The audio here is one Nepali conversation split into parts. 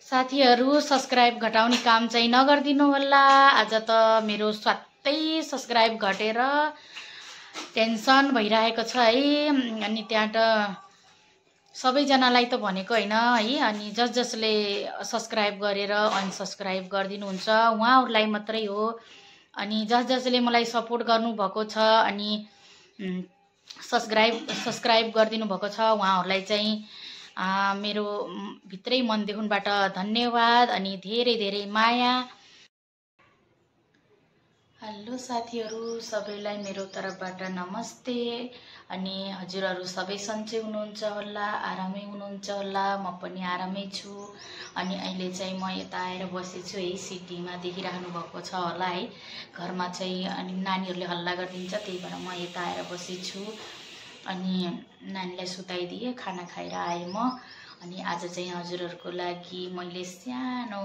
साथीहरु सब्स्क्राइब घटाउने काम चाहिँ नगर्दिनु होला। आज त मेरो स्वात्तै सब्स्क्राइब घटेर टेन्सन भइरहेको छ है। अनि त्यहाँ त सबैजनालाई त भनेको हैन है। अनि जसले सब्स्क्राइब गरेर अनसब्स्क्राइब गर्दिनुहुन्छ उहाँहरुलाई मात्रै हो। अनि जसले मलाई सपोर्ट गर्नु भएको छ अनि सब्स्क्राइब गर्दिनु भएको छ उहाँहरुलाई चाहिँ मेरो भित्रै मनदेखिबाट धन्यवाद अनि धेरै धेरै माया। हेलो साथीहरु, सबैलाई मेरो तर्फबाट नमस्ते। अनि हजुरहरु सबै सन्चै हुनुहुन्छ होला, आरामै हुनुहुन्छ होला। म पनि आरामै छु। अनि अहिले चाहिँ म यता आएर बसेछु है। सिटीमा देखिराख्नु भएको छ होला है। घरमा चाहिँ अनि नानीहरुले हल्ला गर्दिन्छ, त्यही भएर म यता आएर बसेछु। अनि नानीलाई सुताइदिए, खाना खाएर आए म। अनि आज चाहिँ हजुरहरुको लागि मैले सानो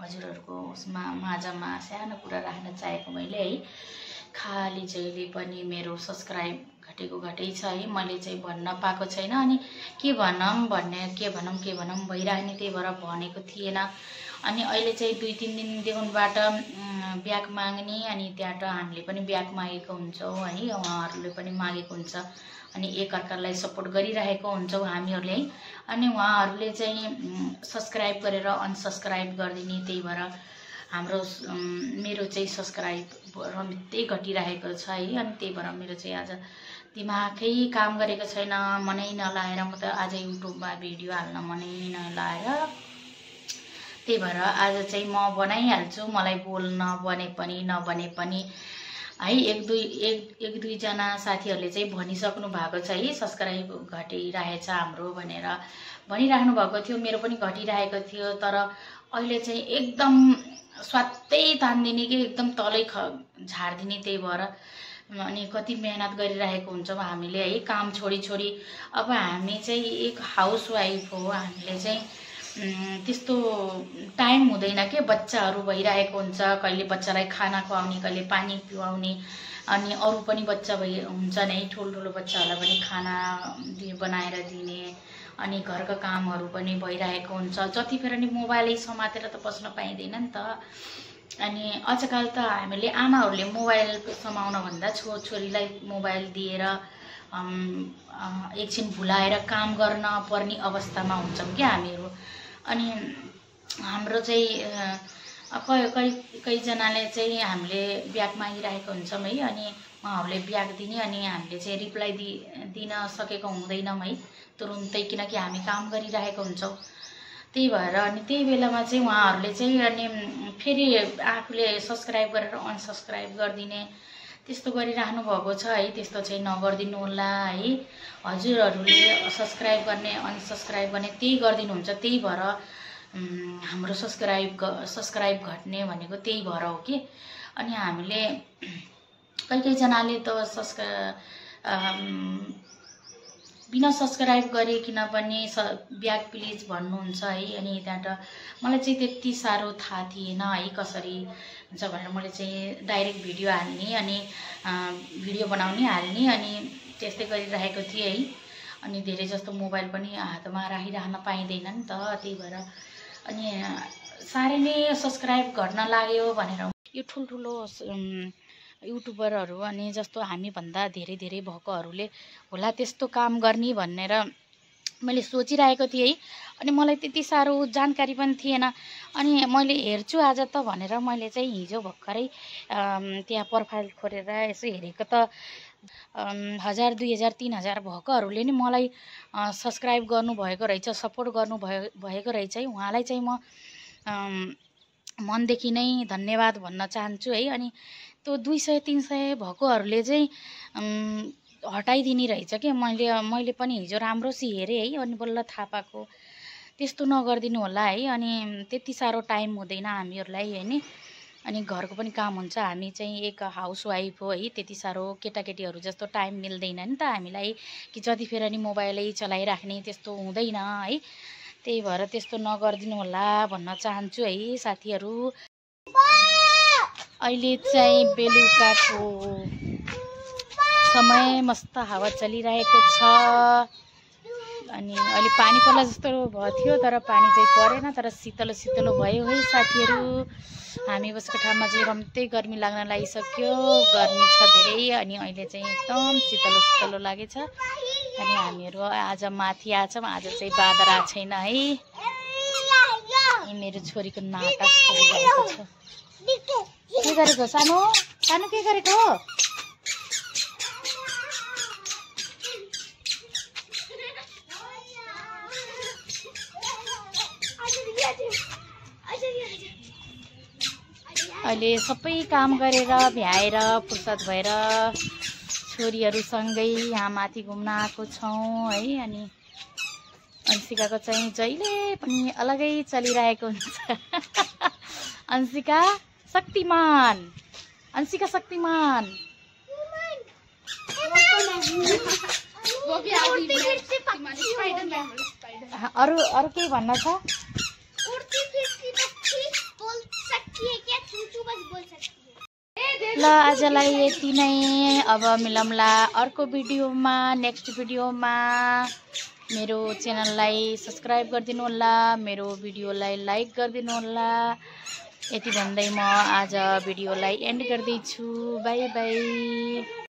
हजुरहरुको उसमा माझमा सानो कुरा राख्न चाहेको मैले है। खाली जहिले पनि मेरो सब्स्क्राइब घटेको घटै छ है। मैले चाहिँ भन्न पाएको छैन अनि के भनौं भइराख्ने, त्यही भएर भनेको थिएन। अनि अहिले चाहिँ 2-3 दिनदेखिबाट ब्याक माग्ने अनि त्यहाँ त हामीले पनि ब्याक मागेको हुन्छौं है। उहाँहरुले पनि मागेको हुन्छ अनि एकअर्कालाई सपोर्ट गरिरहेको हुन्छौं हामीहरुले। अनि उहाँहरुले चाहिँ सब्स्क्राइब गरेर अनसब्स्क्राइब गर्दिने, त्यही भएर हाम्रो मेरो चाहिँ सब्स्क्राइब रमितै घटिरहेको छ है। अनि त्यही भएर मेरो चाहिँ आज दिमागै काम गरेको छैन। मनै नलाएर म त आज युट्युबमा भिडियो हाल्न मनै नलाएर, त्यही भएर आज चाहिँ म बनाइहाल्छु। मलाई बोल्न बने पनि नबने पनि है। एक दुई जना साथीहरुले चाहिँ भनिसक्नु भएको छ है, सब्स्क्राइब घटिरहेछ हाम्रो भनेर भनिराख्नु भएको थियो। मेरो पनि घटिरहेको थियो, तर अहिले चाहिँ एकदम स्वात्तै तान्दिने कि एकदम तलै झार्दिने, त्यही भएर अनि कति मेहनत गरिरहेको हुन्छौं हामीले है। काम छोडी अब हामी चाहिँ एक हाउसवाइफ हो। हामीले चाहिँ त्यस्तो टाइम हुँदैन के, बच्चाहरु भइरहेको हुन्छ। कहिले बच्चालाई खाना खुवाउने, कहिले पानी पिउाउने, अनि अरु पनि बच्चा हुन्छन् है। ठुलठुलो बच्चाहरुलाई पनि खाना बनाएर दिने अनि घरका कामहरु पनि भइरहेको हुन्छ। जतिखेर नि मोबाइलै समातेर त बस्न पाइदैन नि त। अनि आजकल त हामीले आमाहरुले मोबाइल समाउन भन्दा छोरीलाई मोबाइल दिएर एकछिन भुलाएर काम गर्न पर्ने अवस्थामा हुन्छौं के हामीहरु। अनि हाम्रो चाहिँ कई जनाले चाहिँ हामीले ब्याक मागिरहेको हुन्छौं है। अनि उहाँहरुले ब्याक दिने अनि हामीले चाहिँ रिप्लाई दिन सकेको हुँदैनौं है तुरुन्तै, किनकि हामी काम गरिरहेको हुन्छौं। त्यही भएर अनि त्यही बेलामा चाहिँ उहाँहरुले चाहिँ अनि फेरि आफूले सब्स्क्राइब गरेर अनसब्स्क्राइब गर्दिने, त्यस्तो गरिराख्नु भएको छ है। त्यस्तो चाहिँ नगर्दिनु होला है। हजुरहरुले सब्स्क्राइब गर्ने अनसब्स्क्राइब गर्ने त्यही गर्दिनुहुन्छ, त्यही भएर हाम्रो सब्स्क्राइब घट्ने भनेको त्यही भएर हो कि। अनि हामीले कई जनाले त बिना सब्स्क्राइब गरिकिन पनि ब्याक प्लिज भन्नुहुन्छ है। अनि त्यहाँ त मलाई चाहिँ त्यति साह्रो थाहा थिएन है कसरी हुन्छ भनेर। मैले चाहिँ डाइरेक्ट भिडियो हाल्ने अनि भिडियो बनाउने हाल्ने अनि त्यस्तै गरिरहेको थिएँ है। अनि धेरै जस्तो मोबाइल पनि हातमा राखिराख्न पाइदैन नि त, त्यही भएर अनि साह्रै नै सब्स्क्राइब घट्न लाग्यो भनेर यो ठुलठुलो युट्युबरहरु अनि जस्तो हामी भन्दा धेरै भएकोहरुले होला त्यस्तो काम गर्ने भनेर मैले सोचिरहेको थिएँ है। अनि मलाई त्यति साह्रो जानकारी पनि थिएन। अनि मैले हेर्छु आज त भनेर मैले चाहिँ हिजो भर्खरै त्यहाँ प्रोफाइल खोलेर यसो हेरेको त 1000 2000 3000 भएकोहरुले नि मलाई सब्स्क्राइब गर्नु भएको रहेछ, सपोर्ट गर्नु भएको रहेछ है। उहाँलाई चाहिँ म मनदेखि नै धन्यवाद भन्न चाहन्छु है। अनि त्यो 200-300 भएकोहरुले चाहिँ हटाइदिने रहेछ के। मैले पनि हिजो राम्रोसी हेरेँ है, अनि बल्ल थाहा पाएको। त्यस्तो नगर्दिनु होला है। अनि त्यति साह्रो टाइम हुँदैन हामीहरुलाई हैन। अनि घरको पनि काम हुन्छ। हामी चाहिँ एक हाउसवाइफ हो है। त्यति साह्रो केटाकेटीहरु जस्तो टाइम मिल्दैन नि त हामीलाई कि जतिखेर नि मोबाइलै चलाइराख्ने, त्यस्तो हुँदैन है। त्यही भएर त्यस्तो नगर्दिनु होला भन्न चाहन्छु है साथीहरु। अहिले चाहिँ बेलुकाको समय, मस्त हावा चलिरहेको छ। अनि अहिले पानी पर्ला जस्तो भयो थियो तर पानी चाहिँ परेन तर शीतलो शीतलो भयो है साथीहरू। हामी बसेको ठाउँमा चाहिँ रम्तै गर्मी लाग्न लागिसक्यो, गर्मी छ धेरै अनि अहिले चाहिँ एकदम शीतलो शीतलो लागेछ। अनि हामीहरू आज माथि आछौँ, आज चाहिँ बादर आएको छैन है। मेरो छोरीको नाटक गरिरहेको छ। के गरेको सानो सानो के गरेको हो? अहिले सबै काम गरेर भ्याएर फुर्सद भएर छोरीहरूसँगै यहाँ माथि घुम्न आएको छौँ है। अनि अंशिकाको चाहिँ जहिले पनि अलगै चलिरहेको हुन्छ। अंशिका शक्तिमान, अंशिका शक्तिमान। अरू अरू के भन्न छ? ल आजलाई यति नै, अब मिलौँला अर्को भिडियोमा, नेक्स्ट भिडियोमा। मेरो च्यानललाई सब्स्क्राइब गरिदिनु होला, मेरो भिडियोलाई लाइक गरिदिनु होला। यति भन्दै म आज भिडियोलाई एन्ड गर्दैछु। By by.